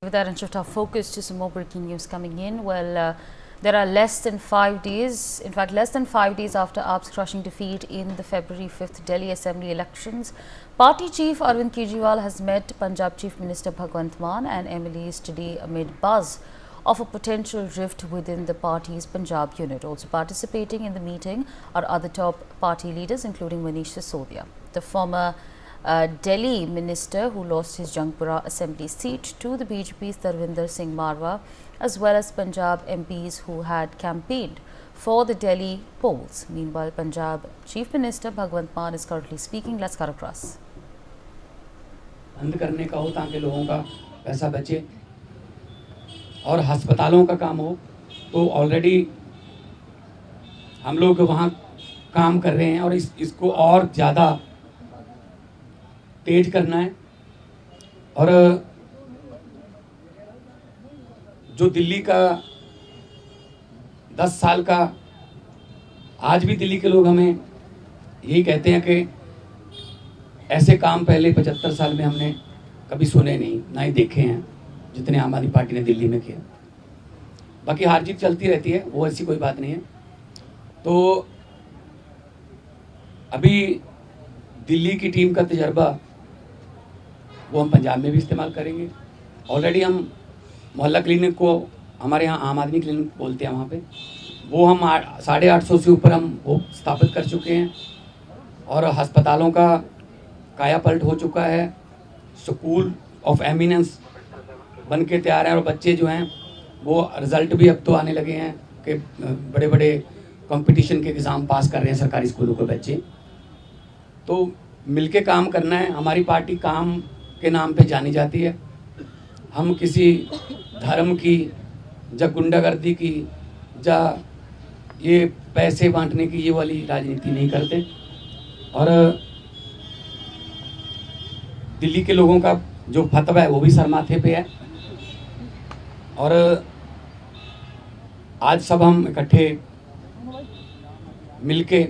With that, and shift our focus to some more breaking news coming in. There are less than 5 days, in fact, less than 5 days after AAP's crushing defeat in the February 5th Delhi Assembly elections, Party Chief Arvind Kejriwal has met Punjab Chief Minister Bhagwant Mann and MLAs today amid buzz of a potential rift within the party's Punjab unit. Also participating in the meeting are other top party leaders, including Manish Sisodia, the former Delhi minister who lost his Jangpura assembly seat to the BJP's Tarvinder Singh Marwa, as well as Punjab MPs who had campaigned for the Delhi polls. Meanwhile, Punjab Chief Minister Bhagwant Mann is currently speaking. Let's cut across. बंद करने का हो ताकि लोगों का पैसा बचे और अस्पतालों का काम हो, तो ऑलरेडी हम लोग वहाँ काम कर रहे हैं और इसको और ज़्यादा तेज करना है। और जो दिल्ली का 10 साल का, आज भी दिल्ली के लोग हमें यही कहते हैं कि ऐसे काम पहले 75 साल में हमने कभी सुने नहीं, ना ही देखे हैं जितने आम आदमी पार्टी ने दिल्ली में किया। बाकी हार जीत चलती रहती है, वो ऐसी कोई बात नहीं है। तो अभी दिल्ली की टीम का तजर्बा वो हम पंजाब में भी इस्तेमाल करेंगे। ऑलरेडी हम मोहल्ला क्लिनिक को, हमारे यहाँ आम आदमी क्लिनिक बोलते हैं, वहाँ पे वो हम 850 से ऊपर हम वो स्थापित कर चुके हैं और अस्पतालों का काया पलट हो चुका है। स्कूल ऑफ एमिनेंस बन के तैयार हैं और बच्चे जो हैं वो रिज़ल्ट भी अब तो आने लगे हैं कि बड़े बड़े कंपटीशन के एग्ज़ाम पास कर रहे हैं सरकारी स्कूलों के बच्चे। तो मिलके काम करना है। हमारी पार्टी काम के नाम पे जानी जाती है। हम किसी धर्म की या गुंडागर्दी की या ये पैसे बांटने की ये वाली राजनीति नहीं करते। और दिल्ली के लोगों का जो फतवा है वो भी सर माथे पे है। और आज सब हम इकट्ठे मिलके,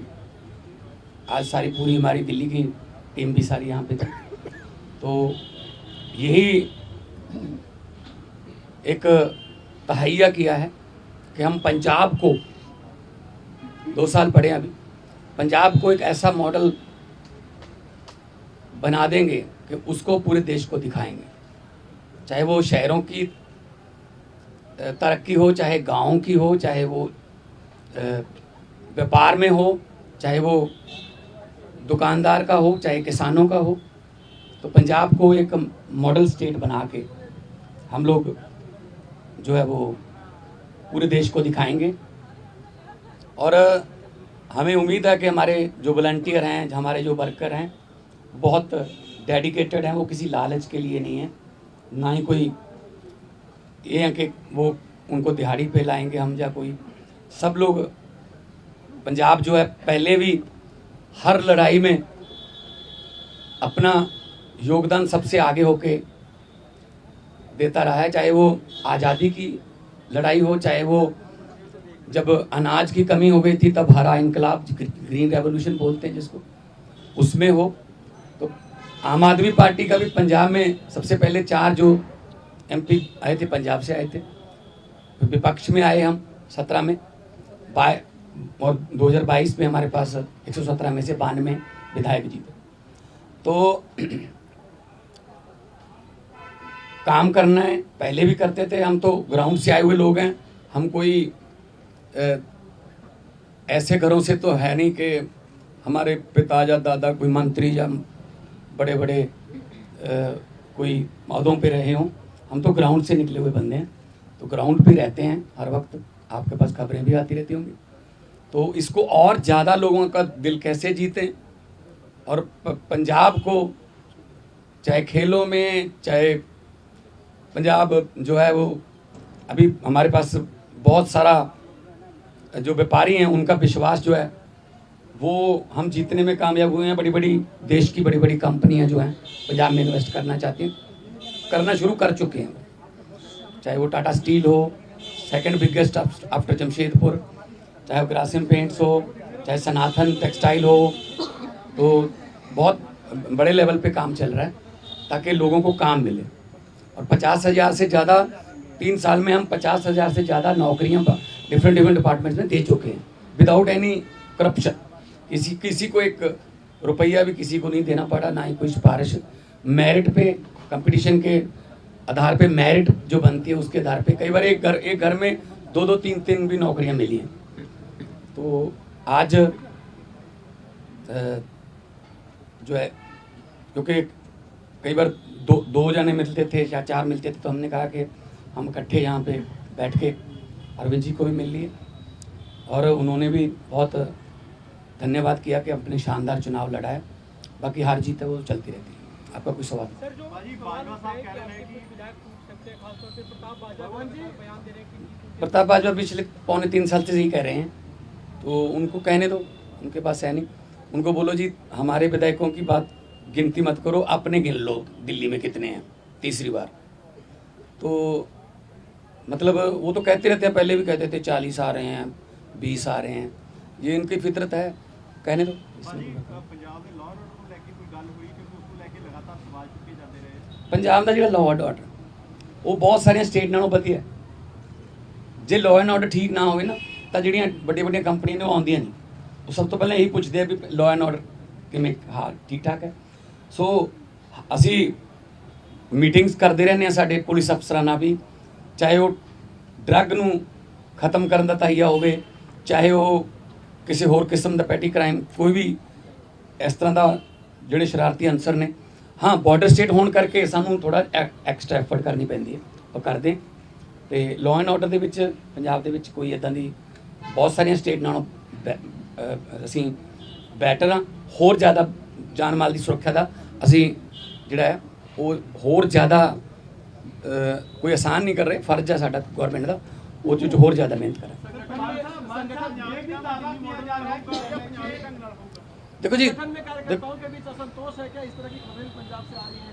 आज सारी पूरी हमारी दिल्ली की टीम भी सारी यहाँ पे थी, तो यही एक तहैया किया है कि हम पंजाब को 2 साल पढ़े अभी, पंजाब को एक ऐसा मॉडल बना देंगे कि उसको पूरे देश को दिखाएंगे। चाहे वो शहरों की तरक्की हो, चाहे गाँव की हो, चाहे वो व्यापार में हो, चाहे वो दुकानदार का हो, चाहे किसानों का हो। तो पंजाब को एक मॉडल स्टेट बना के हम लोग जो है वो पूरे देश को दिखाएंगे। और हमें उम्मीद है कि हमारे जो वॉलंटियर हैं, हमारे जो वर्कर हैं, बहुत डेडिकेटेड हैं। वो किसी लालच के लिए नहीं है, ना ही कोई ये है कि वो उनको दिहाड़ी पे लाएंगे हम या कोई। सब लोग, पंजाब जो है पहले भी हर लड़ाई में अपना योगदान सबसे आगे होके देता रहा है। चाहे वो आज़ादी की लड़ाई हो, चाहे वो जब अनाज की कमी हो गई थी तब हरा इनकलाब, ग्रीन रेवोल्यूशन बोलते हैं जिसको, उसमें हो। तो आम आदमी पार्टी का भी पंजाब में सबसे पहले 4 जो MP आए थे पंजाब से आए थे, विपक्ष में आए हम 17 में, और 2022 में हमारे पास 117 में से 92 विधायक जीते। तो काम करना है, पहले भी करते थे। हम तो ग्राउंड से आए हुए लोग हैं। हम कोई ऐसे घरों से तो है नहीं कि हमारे पिता या दादा कोई मंत्री या बड़े बड़े कोई पदों पे रहे हों। हम तो ग्राउंड से निकले हुए बंदे हैं, तो ग्राउंड पे रहते हैं हर वक्त। आपके पास खबरें भी आती रहती होंगी। तो इसको और ज़्यादा लोगों का दिल कैसे जीतें, और पंजाब को चाहे खेलों में, चाहे पंजाब जो है वो अभी हमारे पास बहुत सारा जो व्यापारी हैं उनका विश्वास जो है वो हम जीतने में कामयाब हुए हैं। बड़ी बड़ी देश की बड़ी बड़ी कंपनियां जो हैं पंजाब में इन्वेस्ट करना चाहती हैं, करना शुरू कर चुके हैं। चाहे वो टाटा स्टील हो, सेकंड बिगेस्ट आफ्टर जमशेदपुर, चाहे वो ग्रासिम पेंट्स हो, चाहे सनातन टेक्सटाइल हो। तो बहुत बड़े लेवल पे काम चल रहा है ताकि लोगों को काम मिले। और 50,000 से ज़्यादा 3 साल में हम 50,000 से ज़्यादा नौकरियां डिफरेंट डिपार्टमेंट्स में दे चुके हैं विदाउट एनी करप्शन। किसी को एक रुपया भी किसी को नहीं देना पड़ा, ना ही कोई सिफारिश। मेरिट पे, कंपटीशन के आधार पे मेरिट जो बनती है उसके आधार पे कई बार एक घर में 2-2 3-3 भी नौकरियां मिली हैं। तो आज जो है, क्योंकि कई बार दो जने मिलते थे या 4 मिलते थे, तो हमने कहा कि हम इकट्ठे यहाँ पे बैठ के अरविंद जी को भी मिल लिए और उन्होंने भी बहुत धन्यवाद किया कि अपने शानदार चुनाव लड़ा है। बाकी हार जीत है वो चलती रहती है। आपका कोई सवाल? सर, जो बाजवा साहब कह रहे हैं कि विधायक टूट सकते हैं, खासतौर पे प्रताप बाजवा बयान दे रहे हैं कि प्रताप बाजवा पिछले 2.25 साल से यही कह रहे हैं, तो उनको कहने दो, उनके पास है नहीं। उनको बोलो जी हमारे विधायकों की बात गिनती मत करो, अपने गिन लो दिल्ली में कितने हैं तीसरी बार। तो मतलब वो तो कहते रहते हैं, पहले भी कहते थे 40 आ रहे हैं, 20 आ रहे हैं, ये इनकी फितरत है, कहने दो। पंजाब का जो लॉ एंड ऑर्डर वो बहुत सारिया स्टेट नालों वधिया। जे लॉ एंड ऑर्डर ठीक ना हो ना तो ਜਿਹੜੀਆਂ ਵੱਡੀਆਂ ਕੰਪਨੀਆਂ ਨੇ ਉਹ ਆਉਂਦੀਆਂ ਨਹੀਂ। ਉਹ ਸਭ ਤੋਂ ਪਹਿਲਾਂ ਇਹੀ ਪੁੱਛਦੇ ਆ ਵੀ ਲॉ ਐਂਡ ऑर्डर ਕਿਵੇਂ, ਹਾਂ ਠੀਕ ਠਾਕ ਹੈ। ਸੋ ਅਸੀਂ ਮੀਟਿੰਗਸ ਕਰਦੇ ਰਹਿੰਦੇ ਹਾਂ ਸਾਡੇ ਪੁਲਿਸ ਅਫਸਰਾਂ ਨਾਲ ਵੀ, ਚਾਹੇ ਉਹ ਡਰੱਗ ਨੂੰ ਖਤਮ ਕਰਨ ਦਾ ਤਹੀਆ ਹੋਵੇ, ਚਾਹੇ ਉਹ ਕਿਸੇ ਹੋਰ ਕਿਸਮ ਦਾ ਪੈਟੀ ਕ੍ਰਾइम, ਕੋਈ ਵੀ ਇਸ ਤਰ੍ਹਾਂ ਦਾ ਜਿਹੜੇ ਸ਼ਰਾਰਤੀ ਅਨਸਰ ਨੇ। हाँ बॉर्डर स्टेट होने करके सानू थोड़ा एक्सट्रा एफर्ट करनी पैंदी है, वो करते। तो लॉ एंड ऑर्डर के विच पंजाब दे विच कोई इदां दी बहुत सारिया स्टेट नालों असीं बैटर हाँ। होर ज़्यादा जान माल की सुरक्षा का असीं जिहड़ा है वो होर ज़्यादा कोई आसान नहीं कर रहे, फर्ज है साडा गौरमेंट का वो चीज़ होर ज़्यादा मेहनत करें। देखो जी,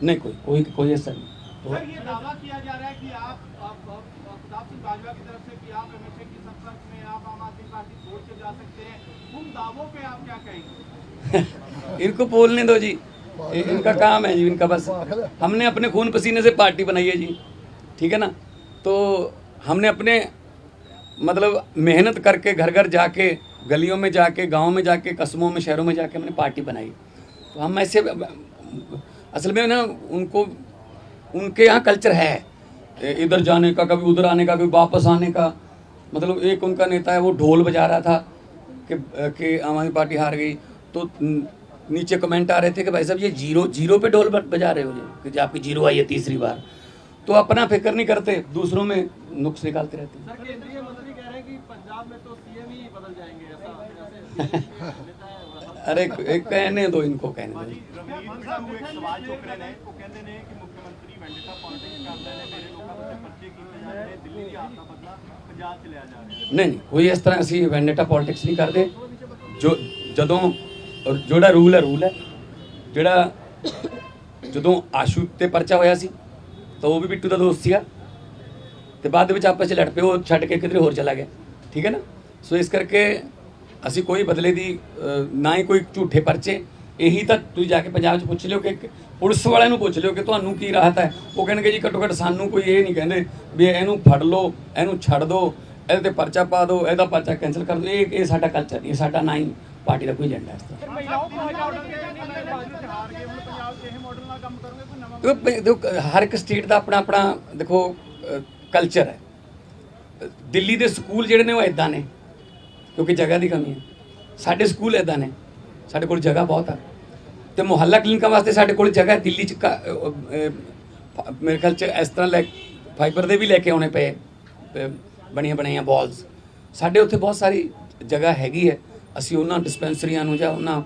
नहीं कोई ऐसा नहीं। सर, ये दावा किया जा रहा है कि आप प्रताप सिंह बाजवा की तरफ से कि आप एमएलए की संपर्क में आप आम आदमी पार्टी छोड़ के जा सकते हैं, उन दावों पे आप क्या कहेंगे? इनको बोलने दो जी, इनका काम है जी, इनका बस। हमने अपने खून पसीने से पार्टी बनाई है जी, ठीक है ना। तो हमने अपने मतलब मेहनत करके घर घर जाके, गलियों में जाके, गांव में जाके, कस्बों में, शहरों में जाके हमने पार्टी बनाई। तो हम ऐसे असल में ना उनके यहाँ कल्चर है इधर जाने का, कभी उधर आने का, कभी वापस आने का। मतलब एक उनका नेता है वो ढोल बजा रहा था कि आम आदमी पार्टी हार गई, तो नीचे कमेंट आ रहे थे कि भाई साहब ये जीरो पे ढोल बजा रहे हो जी, कि आपकी जीरो आई है तीसरी बार। तो अपना फिक्र नहीं करते, दूसरों में नुक्स निकालते रहते हैं। सर, केंद्रीय मंत्री कह रहे हैं कि पंजाब में तो सीएम ही बदल जाएंगे, ऐसा अरे कहने दो, इनको कहने दो। नहीं कोई इस तरह असी वैंडेटा पॉलिटिक्स नहीं करते। जो जदों जोड़ा रूल है जोड़ा जदों आशू ते परचा होया सी तो वो भी बिट्टू का दोस्त सीगा, ते बाद विच आपस च लड़ पे, वो छड्ड के किधरे होर चला गया, ठीक है ना। सो इस करके असी कोई बदले दी ना ही कोई झूठे परचे। यही तो तुसीं जाके पंजाब च पुछ लिओ कि पुलिस वाले नूं पुछ लिओ कि तुहानूं की राहत है, वो कहणगे जी घट्टो घट्ट सानूं कोई ये नहीं कहंदे भी इहनूं फड़ लो, इहनूं छड्ड दो, इहदे ते परचा पा दो, इहदा परचा कैंसल कर दो। ये साडा कल्चर नहीं, साडा ना ही पार्टी का कोई एजेंडा है इस तरह। देखो हर एक स्टेट का अपना अपना देखो कल्चर है। दिल्ली के स्कूल जिहड़े ने वो इदां ने क्योंकि जगह की कमी है। साडे स्कूल इदां ने, साडे कोल जगह बहुत है। तो मुहल्ला क्लिनिकां वास्ते साडे कोल जगह है। दिल्ली च मेरे ख्याल च इस तरह फाइबर दे भी लैके आने पे बनिया बनाई बॉल्स। साडे उत्थे बहुत सारी जगह हैगी है। असीं उन्हां डिस्पेंसरियां नूं जां उन्हां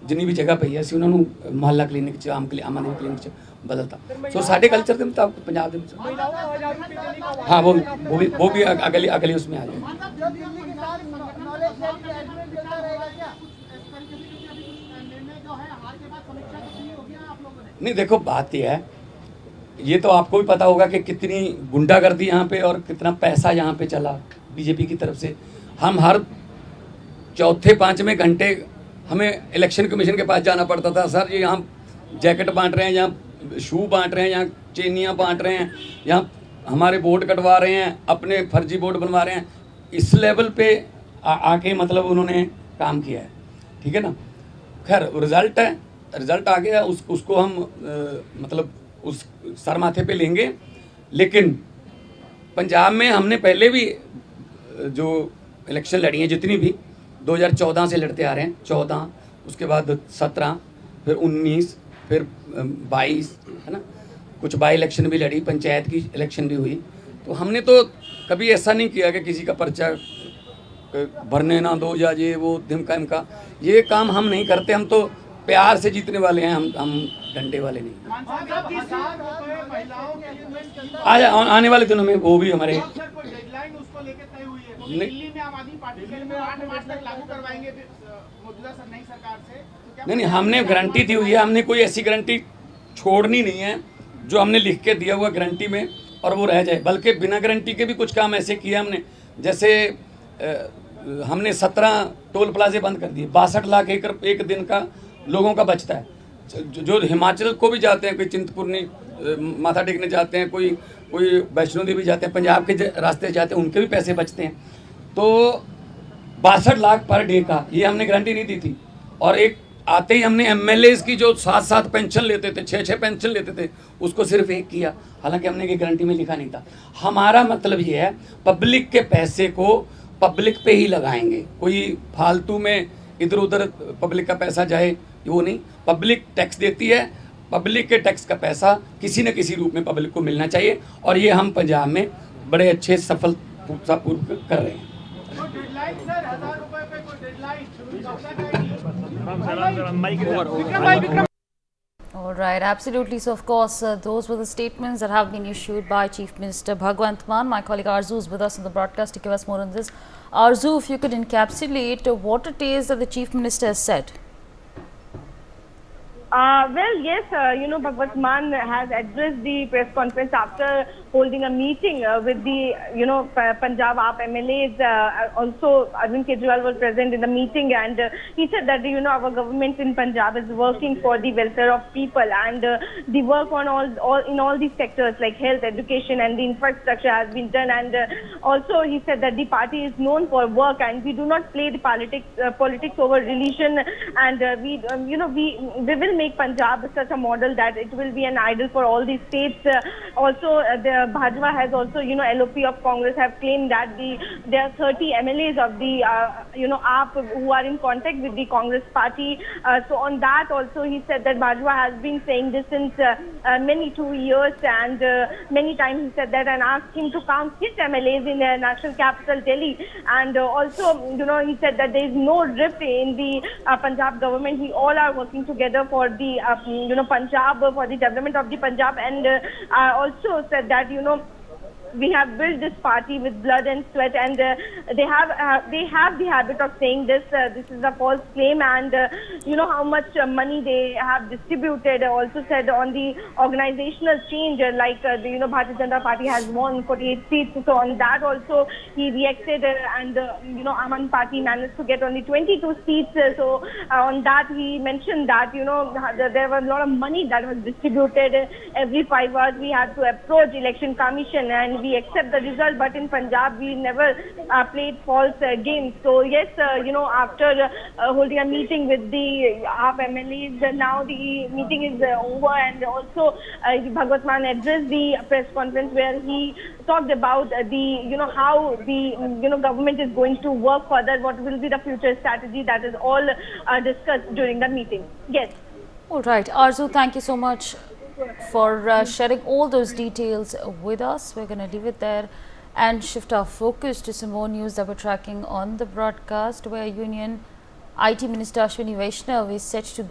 जिन्नी भी जगह पई है असीं उन्हां नूं मुहल्ला क्लिनिक च आम आदमी क्लिनिक च बदलता। सो साडे कल्चर के मुताबिक पंजाब दे हाँ वो भी अगली उसमें आ जाए। नहीं देखो बात यह है, ये तो आपको भी पता होगा कि कितनी गुंडागर्दी यहाँ पे और कितना पैसा यहाँ पे चला बीजेपी की तरफ से। हम हर चौथे पाँचवें घंटे हमें इलेक्शन कमीशन के पास जाना पड़ता था, सर ये यहाँ जैकेट बांट रहे हैं, यहाँ शू बांट रहे हैं, यहाँ चेनियाँ बांट रहे हैं, यहाँ हमारे वोट कटवा रहे हैं, अपने फर्जी वोट बनवा रहे हैं। इस लेवल पे आके मतलब उन्होंने काम किया है, ठीक है ना। खैर रिजल्ट है, रिजल्ट आ गया, उसको हम मतलब उस सर माथे पे लेंगे। लेकिन पंजाब में हमने पहले भी जो इलेक्शन लड़ी हैं जितनी भी 2014 से लड़ते आ रहे हैं, 14 उसके बाद 17 फिर 19 फिर 22, है ना। कुछ बाई इलेक्शन भी लड़ी, पंचायत की इलेक्शन भी हुई। तो हमने तो कभी ऐसा नहीं किया कि किसी का पर्चा भरने ना दो या ये वो धिमका इमका, ये काम हम नहीं करते। हम तो प्यार से जीतने वाले हैं, हम डंडे वाले नहीं। मान साहब 1000 रुपए महिलाओं के लिए आने वाले दिनों में वो भी हमारे सर कोई डेडलाइन उसको लेके तय हुई है? क्योंकि नहीं। दिल्ली में आम आदमी पार्टी के लिए 8 मार्च तक लागू करवाएंगे मौजूदा नई सरकार से, तो क्या नहीं, हमने गारंटी दी हुई है। हमने कोई ऐसी गारंटी छोड़नी नहीं है जो हमने लिख के दिया हुआ गारंटी में और वो रह जाए। बल्कि बिना गारंटी के भी कुछ काम ऐसे किए हमने, जैसे हमने 17 टोल प्लाजे बंद कर दिए। 62 लाख एकड़ एक दिन का लोगों का बचता है। जो हिमाचल को भी जाते हैं, कोई चिंतपूर्णी माथा टेकने जाते हैं, कोई वैष्णो देवी जाते हैं, पंजाब के रास्ते जाते हैं, उनके भी पैसे बचते हैं। तो 62 लाख पर डे का ये हमने गारंटी नहीं दी थी। और एक आते ही हमने एमएलएज की जो 7-7 पेंशन लेते थे, 6-6 पेंशन लेते थे, उसको सिर्फ एक किया। हालांकि हमने ये गारंटी में लिखा नहीं था। हमारा मतलब ये है पब्लिक के पैसे को पब्लिक पे ही लगाएंगे। कोई फालतू में इधर उधर पब्लिक का पैसा जाए वो नहीं। पब्लिक टैक्स देती है, पब्लिक के टैक्स का पैसा किसी न किसी रूप में पब्लिक को मिलना चाहिए। और ये हम पंजाब में बड़े अच्छे सफलतापूर्वक कर रहे हैं। कोई डेडलाइन सर 1000 रुपए पे कोई deadline All right, absolutely. So, of course, those were the statements that have been issued by Chief Minister Bhagwant Mann. My colleague Arzu is with us on the broadcast to give us more on this. Arzu, if you could encapsulate what it is that the Chief Minister has said. Well, yes, Bhagwant Mann has addressed the press conference after holding a meeting with the, Punjab AAP MLAs. Also, Arvind Kejriwal was present in the meeting, and he said that, our government in Punjab is working for the welfare of people, and the work on all these sectors like health, education, and the infrastructure has been done. And also, he said that the party is known for work, and we do not play the politics over religion, and we will make Punjab such a model that it will be an idol for all these states. Also, the Bhajpa has also, LOP of Congress have claimed that there are 30 MLAs of the, AAP who are in contact with the Congress party. So on that also, he said that Bhajpa has been saying this since many 2 years, and many times he said that and asked him to count his MLAs in the national capital Delhi. And also, he said that there is no rift in the Punjab government. We all are working together for the, Punjab, for the development of the Punjab. And also said that, we have built this party with blood and sweat, and they have the habit of saying this. This is a false claim, and how much money they have distributed. Also said on the organizational change, like the Bharatiya Janata Party has won 48 seats. So on that also he reacted, and Aman Party managed to get only 22 seats. So on that he mentioned that there was a lot of money that was distributed. Every 5 hours we had to approach election commission, and we accept the result, but in Punjab we never played false games. So yes, after holding a meeting with the AAP MLAs, now the meeting is over, and also Bhagwant Mann addressed the press conference where he talked about the how the government is going to work further, what will be the future strategy. That is all discussed during the meeting. Yes. All right, Arzu, thank you so much for sharing all those details with us. We're going to leave it there and shift our focus to some more news that we're tracking on the broadcast, where Union IT Minister Ashwini Vaishnav is set to give